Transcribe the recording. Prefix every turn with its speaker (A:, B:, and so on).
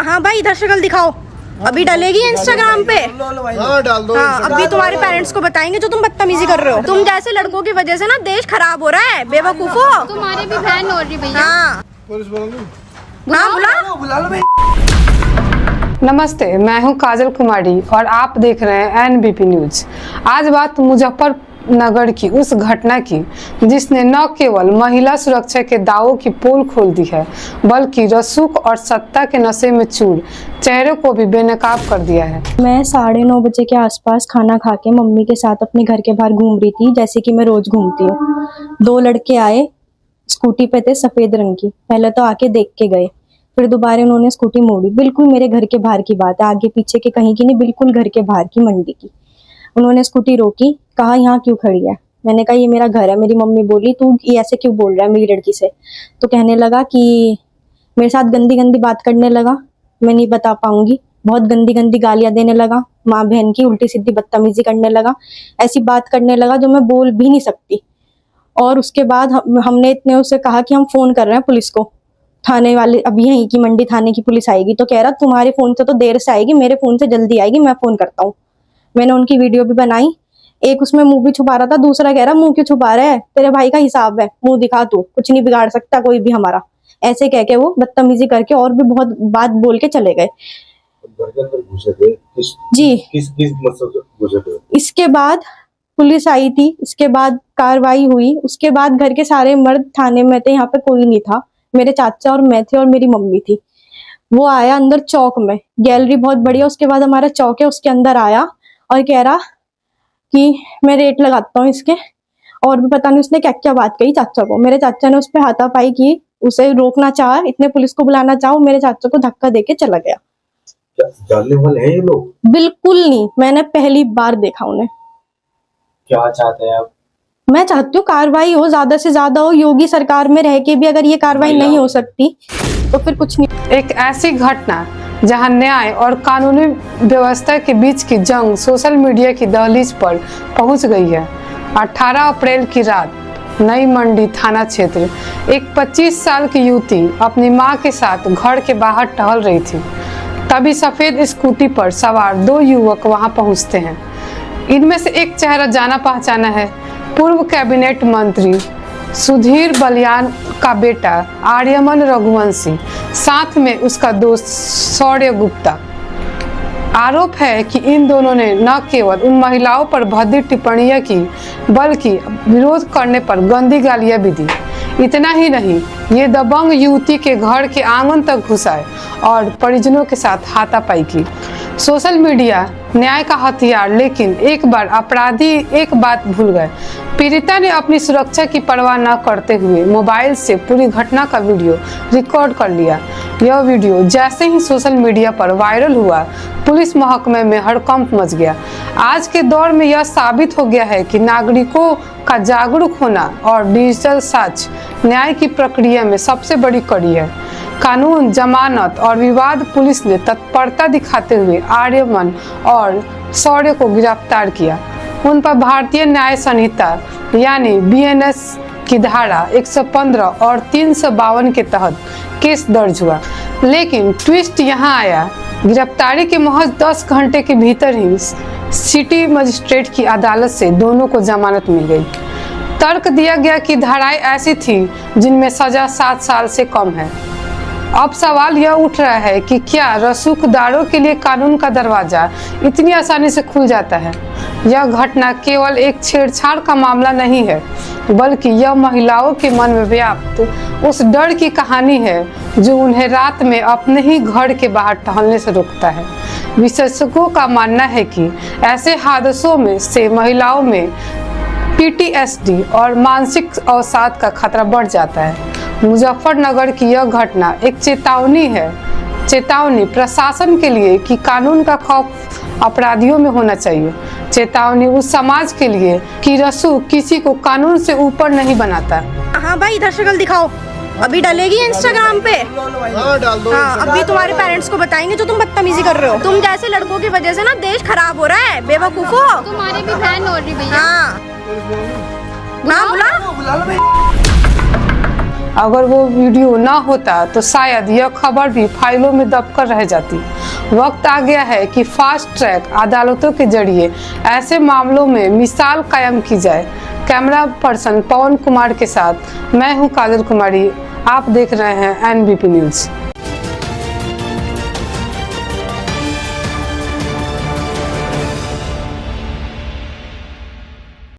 A: हाँ भाई इधर शक्ल दिखाओ, अभी डलेगी इंस्टाग्राम पे।
B: हाँ डाल दो।
A: हाँ अभी तुम्हारे पेरेंट्स को बताएंगे जो तुम बदतमीजी कर रहे हो। तुम जैसे लड़कों की वजह से ना देश खराब हो रहा है, बेवकूफो।
C: तुम्हारी भी बहन हो रही भैया।
A: हाँ
B: पुलिस बुला लो।
A: हाँ बुला लो।
D: नमस्ते, मैं हूं काजल कुमारी और आप देख रहे हैं एनबीपी न्यूज। आज बात मुजफ्फरनगर की उस घटना की जिसने न केवल महिला सुरक्षा के दावों की पोल खोल दी है, बल्कि रसूख और सत्ता के नशे में चूर चेहरे को भी बेनकाब कर दिया है।
E: मैं 9:30 बजे के आसपास खाना खा के मम्मी के साथ अपने घर के बाहर घूम रही थी, जैसे कि मैं रोज घूमती हूँ। 2 लड़के आए, स्कूटी पे थे, सफेद रंग की। पहले तो आके देख के गए, फिर दोबारा उन्होंने स्कूटी मोड़ी। बिल्कुल मेरे घर के बाहर की बात है, आगे पीछे के कहीं की नहीं, बिल्कुल घर के बाहर की, मंडी की। उन्होंने स्कूटी रोकी, कहा यहाँ क्यों खड़ी है। मैंने कहा ये मेरा घर है। मेरी मम्मी बोली तू ये ऐसे क्यों बोल रहा है मेरी लड़की से। तो कहने लगा कि मेरे साथ गंदी गंदी बात करने लगा, मैं नहीं बता पाऊंगी। बहुत गंदी गंदी गालियां देने लगा, माँ बहन की उल्टी सीधी बदतमीजी करने लगा, ऐसी बात करने लगा जो मैं बोल भी नहीं सकती। और उसके बाद हमने इतने उसे कहा कि हम फोन कर रहे हैं पुलिस को, थाने वाले अभी यहीं की मंडी थाने की पुलिस आएगी। तो कह रहा तुम्हारे फोन से तो देर से आएगी, मेरे फोन से जल्दी आएगी, मैं फोन करता हूँ। मैंने उनकी वीडियो भी बनाई। एक उसमें मुंह भी छुपा रहा था, दूसरा कह रहा मुंह क्यों छुपा रहा है, तेरे भाई का हिसाब है, मुंह दिखा, तू कुछ नहीं बिगाड़ सकता कोई भी हमारा। ऐसे कह के वो बदतमीजी करके और भी बहुत बात बोल के चले गए।
B: घर के अंदर घुसे थे
E: जी।
B: किस मतलब से घुसे थे?
E: इसके बाद पुलिस आई थी, इसके बाद कार्रवाई हुई। उसके बाद घर के सारे मर्द थाने में थे, यहाँ पे कोई नहीं था। मेरे चाचा और मैं थे और मेरी मम्मी थी। वो आया अंदर चौक में, गैलरी बहुत बढ़िया, उसके बाद हमारा चौक है, उसके अंदर आया और कह रहा कि मैं रेट लगाता हूँ इसके। और भी पता नहीं उसने क्या क्या बात कही चाचा को। मेरे चाचा ने उस पर हाथापाई की, उसे रोकना चाहा, इतने पुलिस को बुलाना चाहा, मेरे चाचा को धक्का देके चला गया।
B: क्या जानने वाले हैं ये लोग?
E: बिल्कुल नहीं, मैंने पहली बार देखा उन्हें।
B: क्या चाहते हैं आप?
E: मैं चाहती हूँ कार्रवाई हो, ज्यादा से ज्यादा हो। योगी सरकार में रह के भी अगर ये कार्रवाई नहीं हो सकती तो फिर कुछ नहीं।
D: एक ऐसी घटना जहां न्याय और कानूनी व्यवस्था के बीच की जंग सोशल मीडिया की दहलीज पर पहुंच गई है। 18 अप्रैल की रात नई मंडी थाना क्षेत्र एक 25 साल की युवती अपनी मां के साथ घर के बाहर टहल रही थी। तभी सफेद स्कूटी पर सवार 2 युवक वहां पहुंचते हैं। इनमें से एक चेहरा जाना पहचाना है, पूर्व कैबिनेट मंत्री सुधीर बलियान का बेटा आर्यमन रघुवंशी, साथ में उसका दोस्त शौर्य गुप्ता। आरोप है कि इन दोनों ने न केवल उन महिलाओं पर भद्दी टिप्पणियां की, बल्कि विरोध करने पर गंदी गालियां भी दी। इतना ही नहीं, ये दबंग युवती के घर के आंगन तक घुस आए और परिजनों के साथ हाथापाई की। सोशल मीडिया न्याय का हथियार, लेकिन एक बार अपराधी एक बात भूल गए। पीड़िता ने अपनी सुरक्षा की परवाह न करते हुए मोबाइल से पूरी घटना का वीडियो रिकॉर्ड कर लिया। यह वीडियो जैसे ही सोशल मीडिया पर वायरल हुआ, पुलिस महकमे में हड़कंप मच गया। आज के दौर में यह साबित हो गया है कि नागरिकों का जागरूक होना और डिजिटल साक्ष्य न्याय की प्रक्रिया में सबसे बड़ी कड़ी है। कानून, जमानत और विवाद पुलिस ने तत्परता दिखाते हुए आर्यमन और शौर्य को गिरफ्तार किया। उन पर भारतीय न्याय संहिता यानी BNS की धारा 115 और 352 के तहत केस दर्ज हुआ। लेकिन ट्विस्ट यहाँ आया, गिरफ्तारी के महज 10 घंटे के भीतर ही सिटी मजिस्ट्रेट की अदालत से दोनों को जमानत मिल गई। तर्क दिया गया कि धाराएं ऐसी थी जिनमें सजा 7 साल से कम है। अब सवाल यह उठ रहा है कि क्या रसूखदारों के लिए कानून का दरवाजा इतनी आसानी से खुल जाता है। यह घटना केवल एक छेड़छाड़ का मामला नहीं है, बल्कि यह महिलाओं के मन में व्याप्त उस डर की कहानी है जो उन्हें रात में अपने ही घर के बाहर टहलने से रोकता है। विशेषज्ञों का मानना है कि ऐसे हादसों में से महिलाओं में PTSD और मानसिक अवसाद का खतरा बढ़ जाता है। मुजफ्फरनगर की यह घटना एक चेतावनी है, चेतावनी प्रशासन के लिए कि कानून का खौफ अपराधियों में होना चाहिए, चेतावनी उस समाज के लिए कि रसूख किसी को कानून से ऊपर नहीं बनाता।
A: हाँ भाई इधर शक्ल दिखाओ, अभी डलेगी इंस्टाग्राम पे।
B: हाँ डाल दो।
A: हाँ अभी तुम्हारे पेरेंट्स को बताएंगे जो तुम बदतमीजी कर रहे हो। तुम जैसे लड़कों की वजह से ना देश खराब हो रहा है, बेवकूफो।
C: तुम्हारी भी बहन हो रही भैया।
A: हाँ हाँ बुला लो।
D: अगर वो वीडियो ना होता तो शायद यह खबर भी फाइलों में दबकर रह जाती। वक्त आ गया है कि फास्ट ट्रैक अदालतों के जरिए ऐसे मामलों में मिसाल कायम की जाए। कैमरा पर्सन पवन कुमार के साथ मैं हूं काजल कुमारी। आप देख रहे हैं NBP न्यूज़।